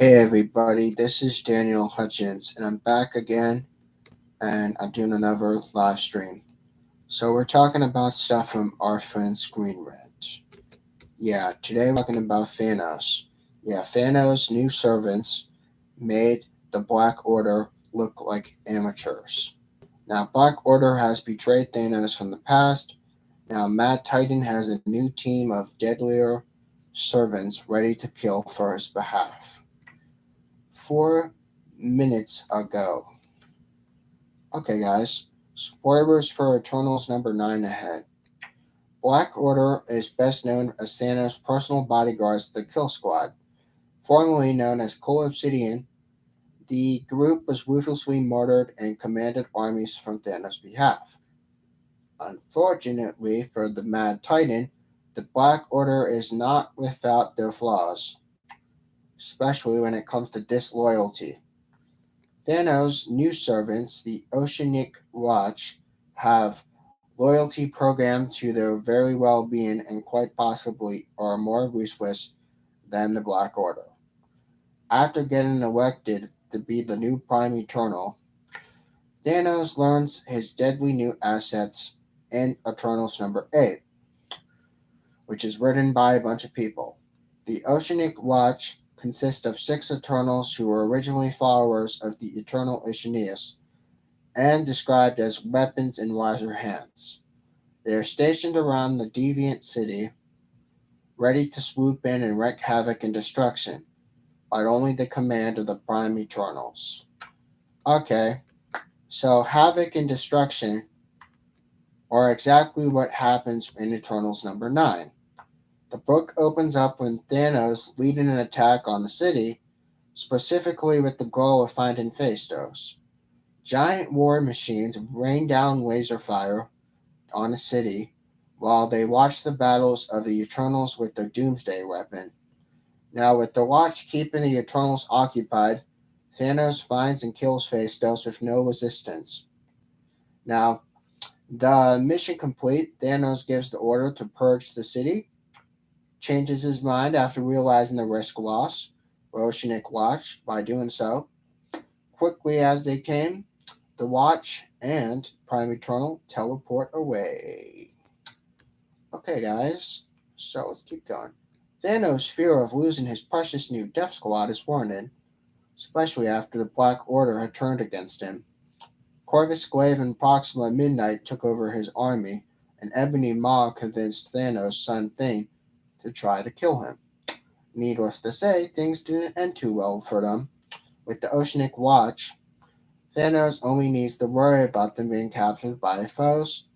Hey everybody, this is Daniel Hutchins, and I'm back again, and I'm doing another live stream. So we're talking about stuff from our friend Screen Rant. Yeah, today we're talking about Thanos. Yeah, Thanos' new servants made the Black Order look like amateurs. Now, Black Order has betrayed Thanos from the past. Now, Mad Titan has a new team of deadlier servants ready to kill for his behalf. 4 minutes ago. Okay, guys. Spoilers for Eternals number 9 ahead. Black Order is best known as Thanos' personal bodyguards, the Kill Squad. Formerly known as Cold Obsidian, the group was ruthlessly murdered and commanded armies from Thanos' behalf. Unfortunately for the Mad Titan, the Black Order is not without their flaws, especially when it comes to disloyalty. Thanos' new servants, the Oceanic Watch, have loyalty programmed to their very well-being and quite possibly are more ruthless than the Black Order. After getting elected to be the new Prime Eternal, Thanos learns his deadly new assets in Eternals number 8, which is written by a bunch of people. The Oceanic Watch consists of 6 Eternals who were originally followers of the Eternal Oceanus and described as weapons in wiser hands. They are stationed around the Deviant City, ready to swoop in and wreak havoc and destruction, by only the command of the Prime Eternals. Okay, so havoc and destruction are exactly what happens in Eternals number 9. The book opens up with Thanos leading an attack on the city, specifically with the goal of finding Phastos. Giant war machines rain down laser fire on the city while they watch the battles of the Eternals with their Doomsday weapon. Now, with the Watch keeping the Eternals occupied, Thanos finds and kills Phastos with no resistance. Now, the mission complete, Thanos gives the order to purge the city, changes his mind after realizing the risk loss for Oceanic Watch by doing so. Quickly as they came, the Watch and Prime Eternal teleport away. Okay, guys, so let's keep going. Thanos' fear of losing his precious new Death Squad is warranted, especially after the Black Order had turned against him. Corvus Glaive and Proxima Midnight took over his army, and Ebony Maw convinced Thanos' son Thing to try to kill him. Needless to say, things didn't end too well for them. With the Oceanic Watch, Thanos only needs to worry about them being captured by foes,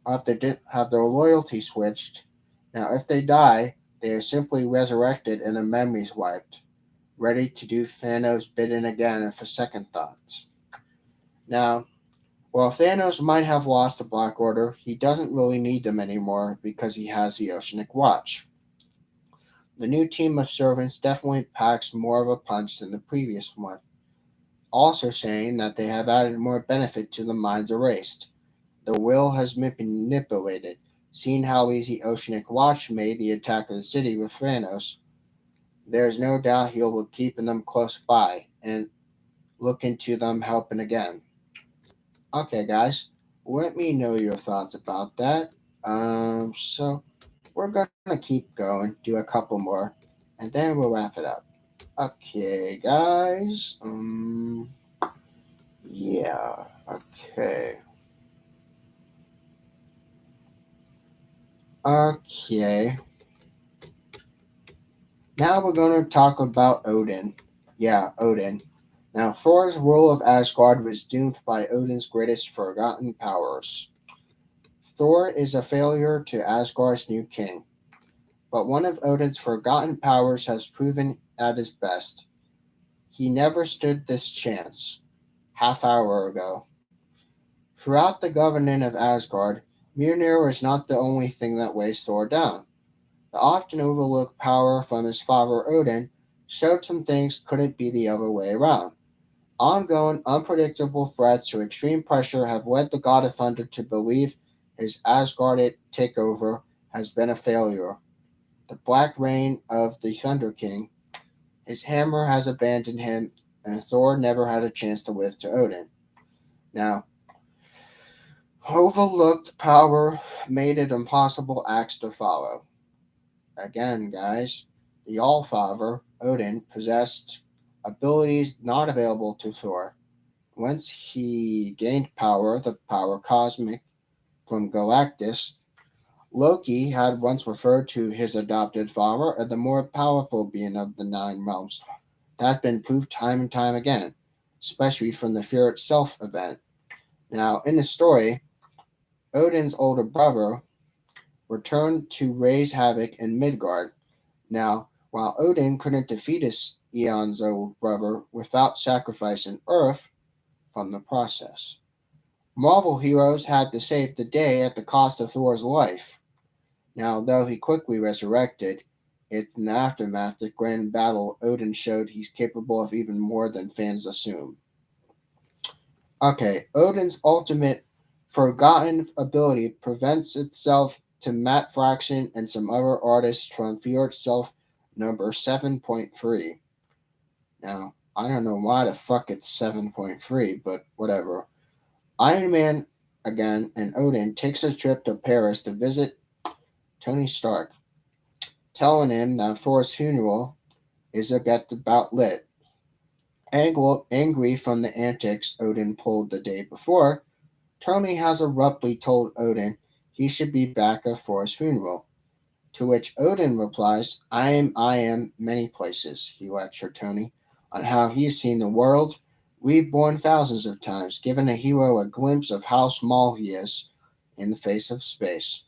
or if they have their loyalty switched. Now, if they die, they are simply resurrected and their memories wiped, ready to do Thanos' bidding again for second thoughts. Now, while Thanos might have lost the Black Order, he doesn't really need them anymore because he has the Oceanic Watch. The new team of servants definitely packs more of a punch than the previous one, also saying that they have added more benefit to the minds erased. The will has been manipulated, seeing how easy Oceanic Watch made the attack of the city with Thanos. There is no doubt he will be keeping them close by and look into them helping again. Okay, guys, let me know your thoughts about that. So we're gonna keep going, do a couple more, and then we'll wrap it up. Okay, guys. Yeah. Okay. Okay. Now we're going to talk about Odin. Yeah, Odin. Now, Thor's rule of Asgard was doomed by Odin's greatest forgotten powers. Thor is a failure to Asgard's new king, but one of Odin's forgotten powers has proven at his best. He never stood this chance. Half hour ago. Throughout the governing of Asgard, Mjolnir was not the only thing that weighs Thor down. The often overlooked power from his father Odin showed some things couldn't be the other way around. Ongoing, unpredictable threats to extreme pressure have led the God of Thunder to believe his Asgardian takeover has been a failure. The Black Reign of the Thunder King, His hammer has abandoned him, and Thor never had a chance to live to Odin. Now, overlooked power made it impossible acts to follow. Again, guys, the Allfather, Odin, possessed abilities not available to Thor. Once he gained power, the power cosmic from Galactus, Loki had once referred to his adopted father as the more powerful being of the nine realms. That had been proved time and time again, especially from the Fear Itself event. Now, in the story, Odin's older brother returned to raise havoc in Midgard. Now, while Odin couldn't defeat his eons old brother without sacrificing Earth from the process, Marvel heroes had to save the day at the cost of Thor's life. Now, though he quickly resurrected, it's in the aftermath of the grand battle Odin showed he's capable of even more than fans assume. Okay, Odin's ultimate forgotten ability prevents itself to Matt Fraction and some other artists from Fear Itself number 7.3. Now, I don't know why the fuck it's 7.3, but whatever. Iron Man, again, and Odin takes a trip to Paris to visit Tony Stark, telling him that Thor's funeral is about lit. Angry from the antics Odin pulled the day before, Tony has abruptly told Odin he should be back at Thor's funeral. To which Odin replies, I am many places, he lectured Tony, on how he's seen the world reborn thousands of times, giving a hero a glimpse of how small he is in the face of space.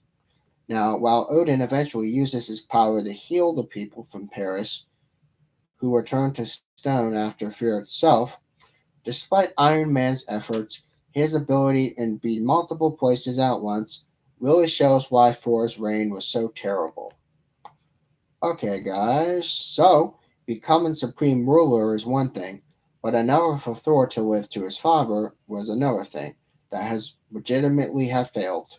Now, while Odin eventually uses his power to heal the people from Paris, who return to stone after Fear itself, despite Iron Man's efforts, his ability in being multiple places at once really shows why Thor's reign was so terrible. Okay, guys, so becoming supreme ruler is one thing, but another for Thor to live to his father was another thing that has legitimately have failed.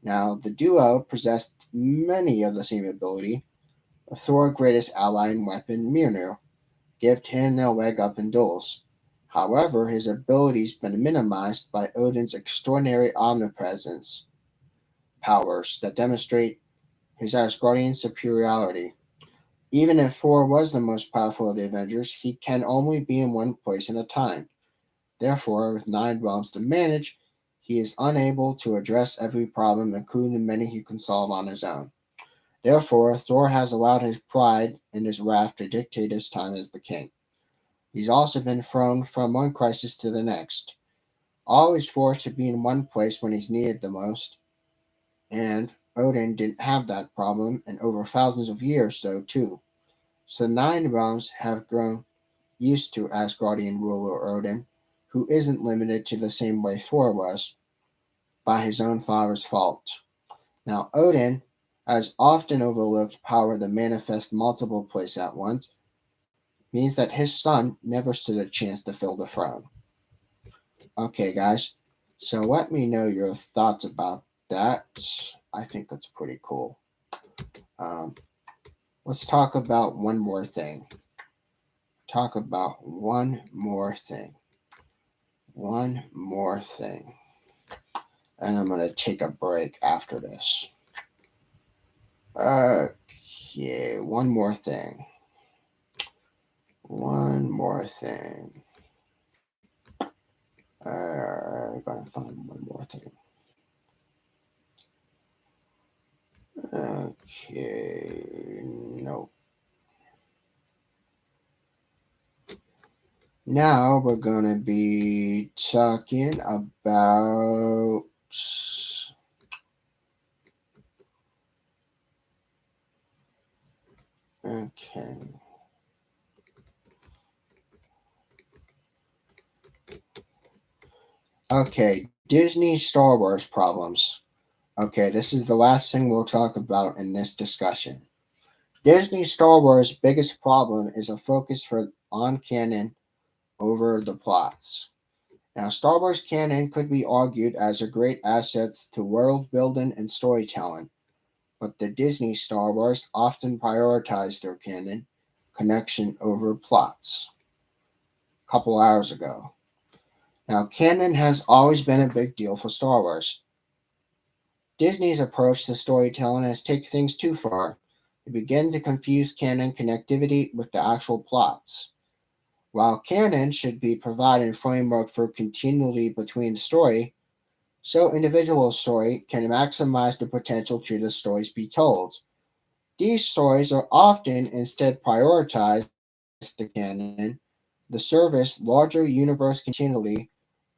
Now, the duo possessed many of the same ability. Thor's greatest ally and weapon, Mjolnir, gave him no leg up in duels. However, his abilities been minimized by Odin's extraordinary omnipresence powers that demonstrate his Asgardian superiority. Even if Thor was the most powerful of the Avengers, he can only be in one place at a time. Therefore, with nine realms to manage, he is unable to address every problem, including many he can solve on his own. Therefore, Thor has allowed his pride and his wrath to dictate his time as the king. He's also been thrown from one crisis to the next, always forced to be in one place when he's needed the most, and Odin didn't have that problem in over thousands of years, though, too. So the Nine Realms have grown used to Asgardian ruler Odin, who isn't limited to the same way Thor was, by his own father's fault. Now, Odin has often overlooked power to manifest multiple places at once, means that his son never stood a chance to fill the throne. Okay, guys, so let me know your thoughts about that. I think that's pretty cool. Let's talk about one more thing. Talk about one more thing. One more thing. And I'm going to take a break after this. Okay, one more thing. One more thing. I'm going to find one more thing. Okay, nope. Now we're going to be talking about okay. Okay, Disney Star Wars problems. Okay, this is the last thing we'll talk about in this discussion. Disney Star Wars' biggest problem is a focus on canon over the plots. Now, Star Wars canon could be argued as a great asset to world building and storytelling, but the Disney Star Wars often prioritize their canon, connection over plots a couple hours ago. Now, canon has always been a big deal for Star Wars. Disney's approach to storytelling has taken things too far. They begin to confuse canon connectivity with the actual plots. While canon should be providing a framework for continuity between the story, so individual story can maximize the potential to the stories be told. These stories are often instead prioritized the canon, the service larger universe continuity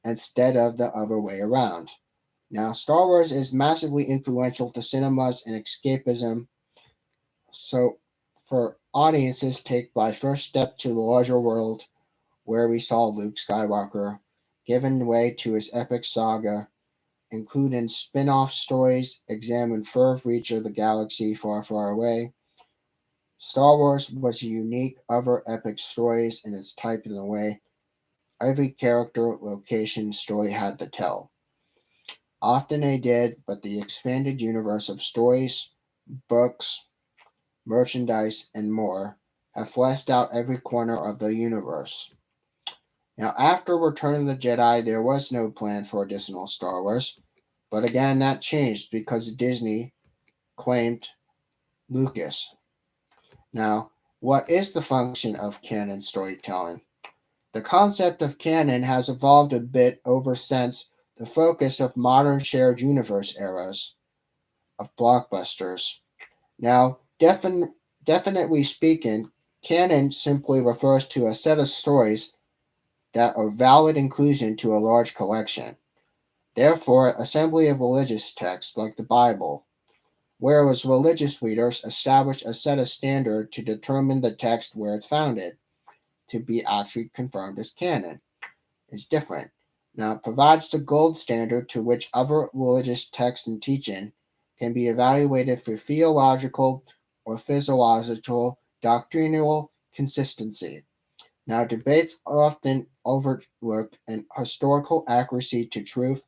instead of the other way around. Now, Star Wars is massively influential to cinemas and escapism, so for audiences take by first step to the larger world where we saw Luke Skywalker giving way to his epic saga, including spin-off stories examine further reach of the galaxy far, far away. Star Wars was a unique, other epic stories in its type in the way every character, location, story had to tell. Often they did, but the expanded universe of stories, books, merchandise, and more have fleshed out every corner of the universe. Now, after Return of the Jedi, there was no plan for additional Star Wars, but again, that changed because Disney claimed Lucas. Now, what is the function of canon storytelling? The concept of canon has evolved a bit over since the focus of modern shared universe eras of blockbusters. Now, definitely speaking, canon simply refers to a set of stories that are valid inclusion to a large collection. Therefore, assembly of religious texts like the Bible, whereas religious readers establish a set of standard to determine the text where it's founded, to be actually confirmed as canon, is different. Now, it provides the gold standard to which other religious texts and teaching can be evaluated for theological or physiological doctrinal consistency. Now, debates often overlook an historical accuracy to truth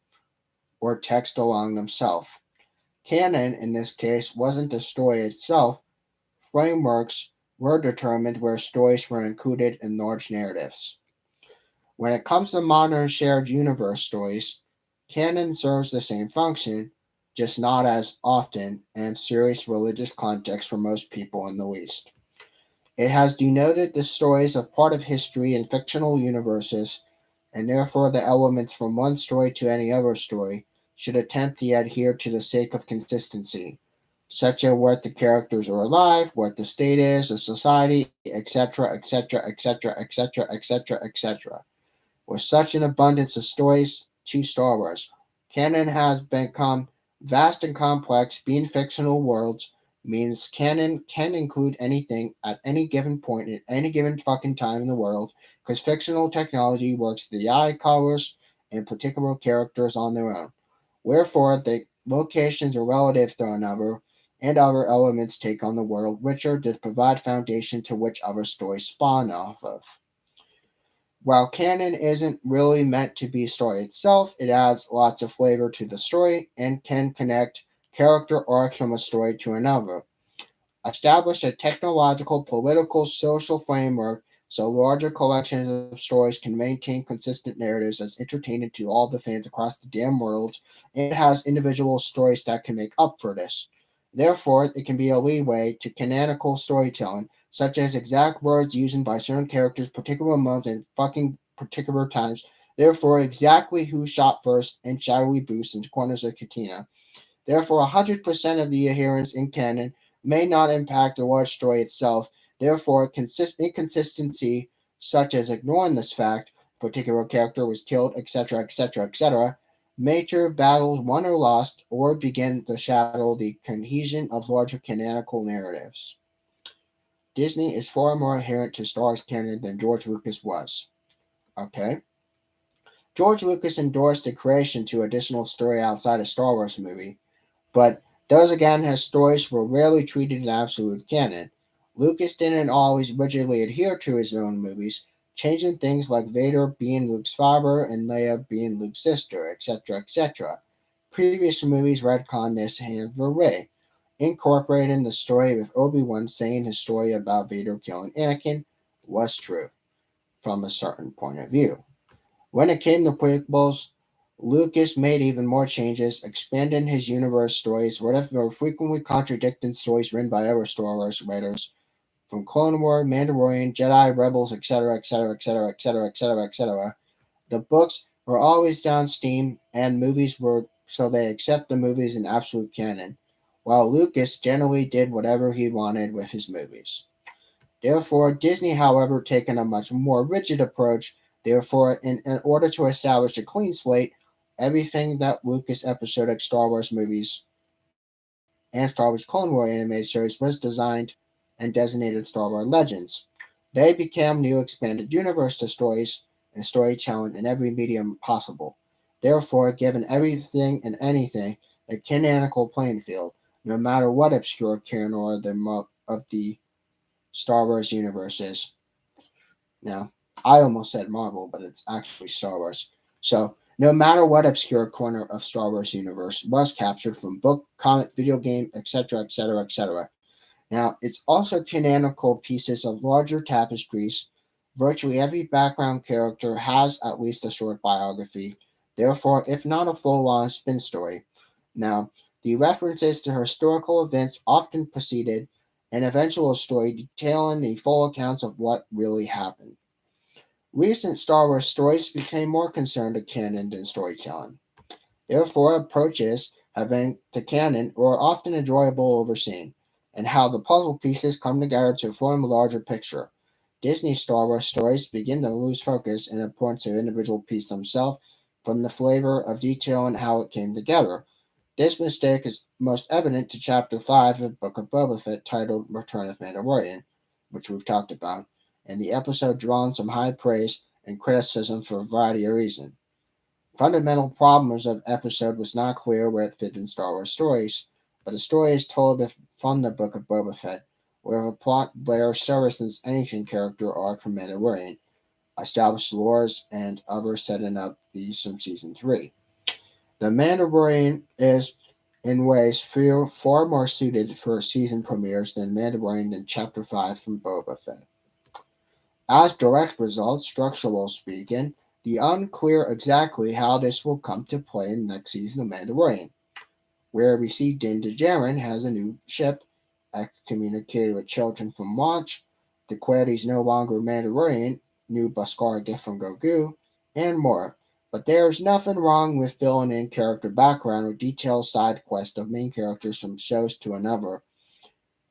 or text along themselves. Canon, in this case, wasn't the story itself. Frameworks were determined where stories were included in large narratives. When it comes to modern shared universe stories, canon serves the same function, just not as often in serious religious context for most people in the West. It has denoted the stories of part of history in fictional universes, and therefore the elements from one story to any other story should attempt to adhere to the sake of consistency, such as what the characters are alive, what the state is, the society, etc., etc., etc., etc., etc., etc. With such an abundance of stories to Star Wars, canon has become vast and complex. Being fictional worlds means canon can include anything at any given point at any given fucking time in the world, because fictional technology works the eye colors and particular characters on their own. Wherefore, the locations are relative to another, and other elements take on the world, which are to provide foundation to which other stories spawn off of. While canon isn't really meant to be a story itself, it adds lots of flavor to the story and can connect character arcs from a story to another. Establish a technological, political, social framework so larger collections of stories can maintain consistent narratives as entertaining to all the fans across the damn world, and has individual stories that can make up for this. Therefore, it can be a leeway to canonical storytelling, such as exact words used by certain characters, particular moments, and fucking particular times. Therefore, exactly who shot first and shadowy boosts and corners of Katina. Therefore, 100% of the adherence in canon may not impact the large story itself. Therefore, inconsistency, such as ignoring this fact, a particular character was killed, etc., etc., etc., major battles won or lost, or begin to shadow the cohesion of larger canonical narratives. Disney is far more adherent to Star Wars canon than George Lucas was. Okay? George Lucas endorsed the creation to additional story outside a Star Wars movie, but those again his stories were rarely treated in absolute canon. Lucas didn't always rigidly adhere to his own movies, changing things like Vader being Luke's father and Leia being Luke's sister, etc., etc. Previous movies retconned this hand way. incorporating the story with Obi-Wan saying his story about Vader killing Anakin was true from a certain point of view. When it came to prequels, Lucas made even more changes, expanding his universe stories, were frequently contradicting stories written by other Star Wars writers, from Clone War, Mandalorian, Jedi, Rebels, etc., etc., etc., etc., etc., etc. The books were always downstream, and movies were so they accept the movies in absolute canon, while Lucas generally did whatever he wanted with his movies. Therefore, Disney, however, taken a much more rigid approach. Therefore, in order to establish a clean slate, everything that Lucas episodic Star Wars movies and Star Wars Clone War animated series was designed and designated Star Wars Legends. They became new expanded universe to stories and storytelling in every medium possible. Therefore, given everything and anything a canonical playing field, no matter what obscure canon or of the Star Wars universe is. Now, I almost said Marvel, but it's actually Star Wars. So, no matter what obscure corner of Star Wars universe was captured from book, comic, video game, etc., etc., etc. Now, it's also canonical pieces of larger tapestries. Virtually every background character has at least a short biography, therefore, if not a full-on spin story. Now, the references to historical events often preceded an eventual story detailing the full accounts of what really happened. Recent Star Wars stories became more concerned with canon than storytelling. Therefore, approaches have been to canon or are often enjoyable overseen, and how the puzzle pieces come together to form a larger picture. Disney Star Wars stories begin to lose focus and importance to individual piece themselves from the flavor of detail and how it came together. This mistake is most evident to Chapter 5 of Book of Boba Fett titled Return of Mandalorian, which we've talked about, and the episode drawn some high praise and criticism for a variety of reasons. Fundamental problems of episode was not clear where it fit in Star Wars stories, but the story is told from the Book of Boba Fett, where a plot where services anything character arc from Mandalorian, established lores and others setting up these from season 3. The Mandalorian is in ways far more suited for season premieres than Mandalorian in Chapter 5 from Boba Fett. As direct results, structural speaking, the unclear exactly how this will come to play in next season of Mandalorian, where we see Din Djarin has a new ship, excommunicated with children from Watch, declared he's no longer Mandalorian, new Beskar gift from Grogu, and more. But there's nothing wrong with filling in character background or detailed side quests of main characters from shows to another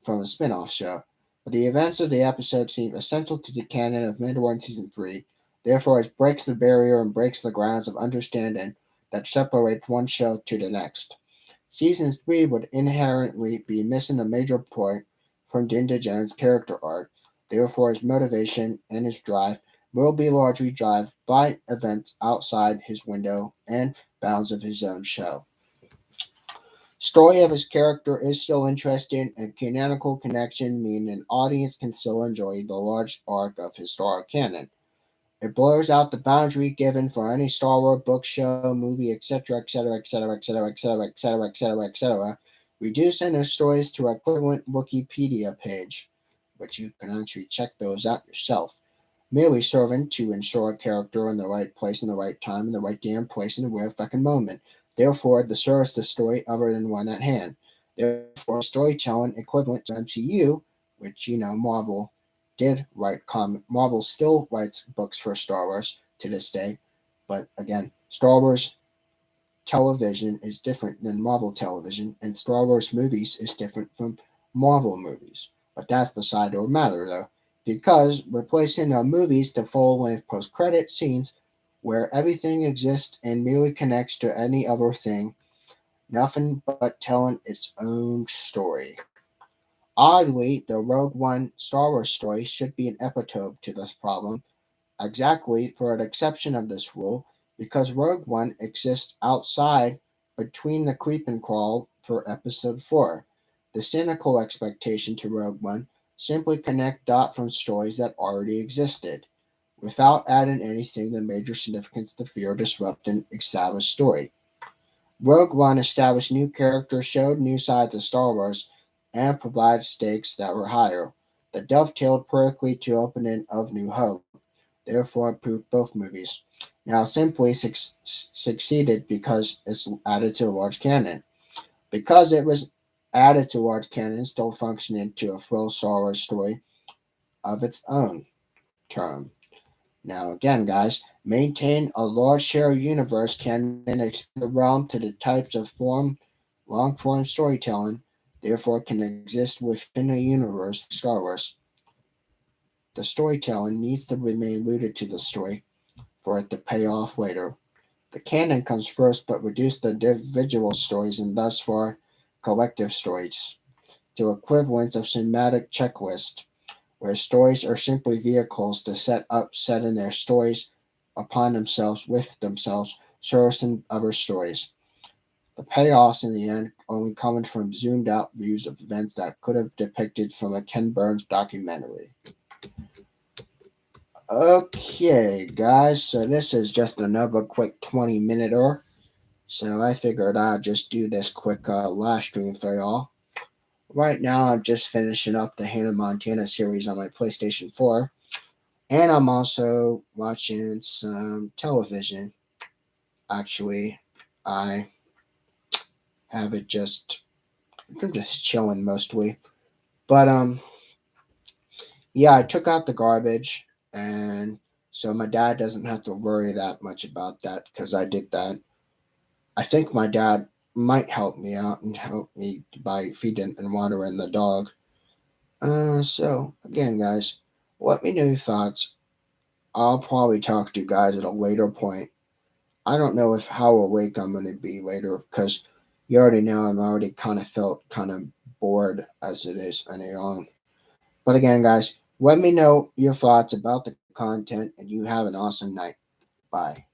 from a spin-off show. But the events of the episode seem essential to the canon of Mandalorian Season 3, therefore it breaks the barrier and breaks the grounds of understanding that separate one show to the next. Season 3 would inherently be missing a major point from Din Djarin's character arc, therefore his motivation and his drive will be largely driven by events outside his window and bounds of his own show. Story of his character is still interesting, and canonical connection mean an audience can still enjoy the large arc of historic canon. It blurs out the boundary given for any Star Wars book, show, movie, etc., etc., etc., etc., etc., etc., etc., etc., reducing the stories to an equivalent Wikipedia page, but you can actually check those out yourself, merely serving to ensure a character in the right place in the right time in the right damn place in the right fucking moment. Therefore, the serves the story other than one at hand. Therefore, storytelling equivalent to MCU, which Marvel did write comic. Marvel still writes books for Star Wars to this day, but again, Star Wars television is different than Marvel television, and Star Wars movies is different from Marvel movies. But that's beside the matter, though, because replacing the movies to full-length post-credit scenes where everything exists and merely connects to any other thing, nothing but telling its own story. Oddly, the Rogue One Star Wars story should be an epitome to this problem, exactly for an exception of this rule, because Rogue One exists outside between the creep and crawl for Episode 4. The cynical expectation to Rogue One simply connect dot from stories that already existed, without adding anything the major significance to fear disrupting established story. Rogue One established new characters, showed new sides of Star Wars, and provide stakes that were higher. The dovetailed perfectly to opening of New Hope, therefore improved both movies. Now, simply succeeded because it's added to a large canon. Because it was added to large canon, still functioning to a full Star Wars story of its own term. Now, again, guys, maintain a large share of universe canon, expand the realm to the types of long form storytelling, therefore can exist within a universe like Star Wars. The storytelling needs to remain rooted to the story for it to pay off later. The canon comes first, but reduce the individual stories and thus for collective stories to equivalents of cinematic checklist, where stories are simply vehicles to set up setting their stories upon themselves with themselves, servicing other stories. The payoffs in the end only coming from zoomed out views of events that could have depicted from a Ken Burns documentary. Okay, guys, so this is just another quick 20 minute or so I figured I'd just do this quick live stream for y'all. Right now, I'm just finishing up the Hannah Montana series on my PlayStation 4, and I'm also watching some television. Actually, I have it just, I'm just chilling mostly. But, yeah, I took out the garbage, and so my dad doesn't have to worry that much about that because I did that. I think my dad might help me out and help me by feeding and watering the dog. So again, guys, let me know your thoughts. I'll probably talk to you guys at a later point. I don't know if how awake I'm gonna be later because you already know I'm already kind of felt kind of bored as it is early on. But again, guys, let me know your thoughts about the content, and you have an awesome night. Bye.